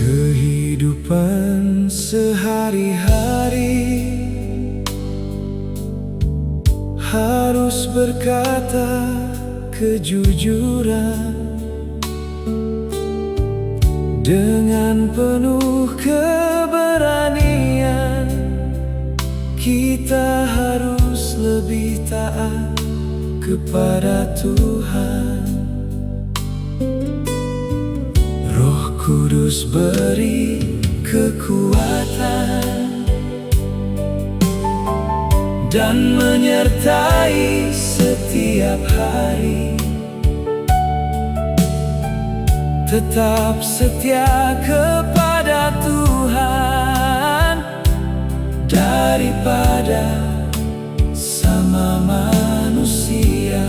Kehidupan sehari-hari harus berkata kejujuran dengan penuh keberanian. Kita harus lebih taat kepada Tuhan. Roh Kudus beri kekuatan dan menyertai setiap hari. Tetap setia kepada Tuhan daripada sama manusia.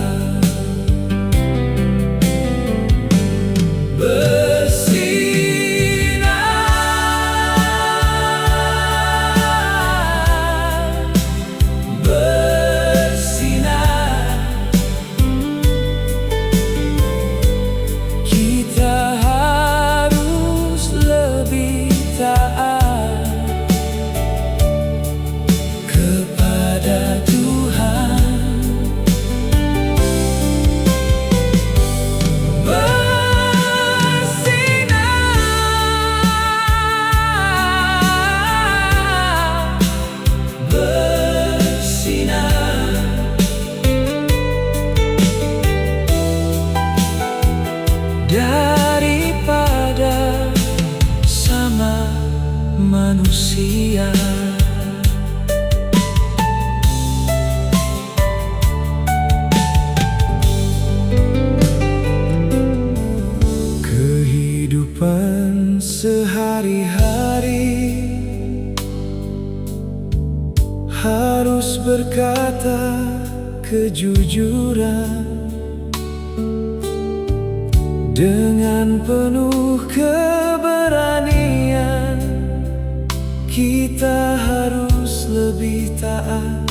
Daripada sama manusia. Kehidupan sehari-hari harus berkata kejujuran dengan penuh keberanian. Kita harus lebih taat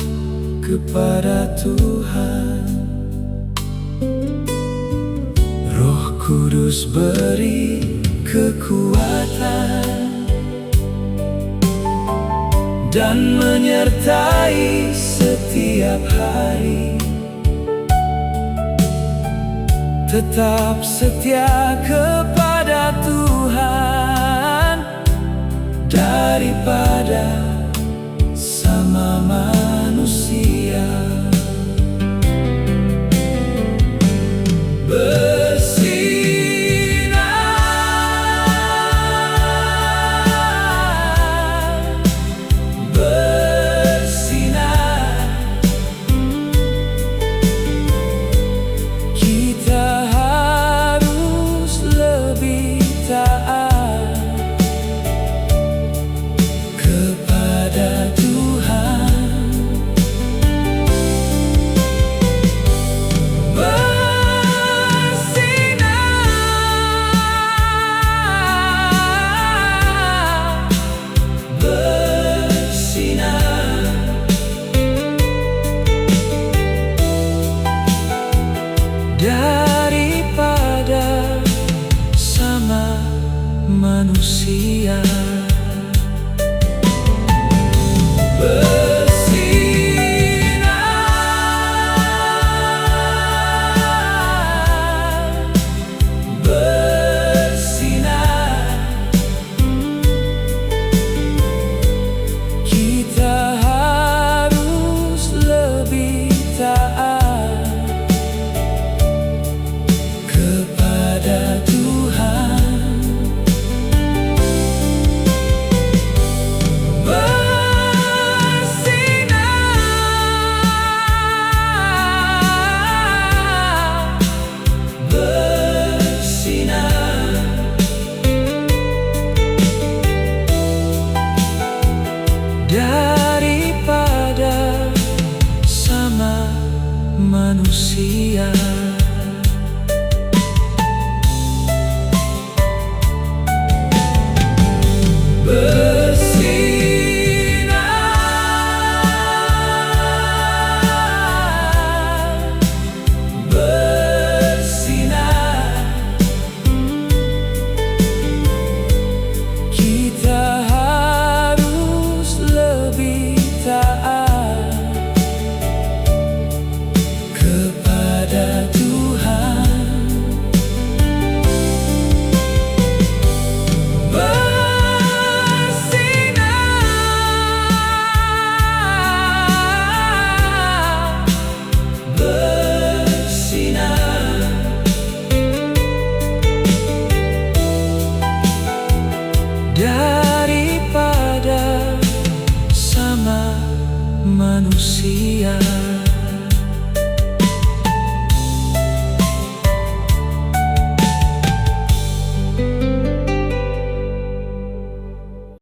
kepada Tuhan. Roh Kudus beri kekuatan dan menyertai setiap hari. Tetap setia kepada Tuhan daripada sama manusia. Daripada sama manusia. Kita harus lebih taat kepada Tuhan. manusia.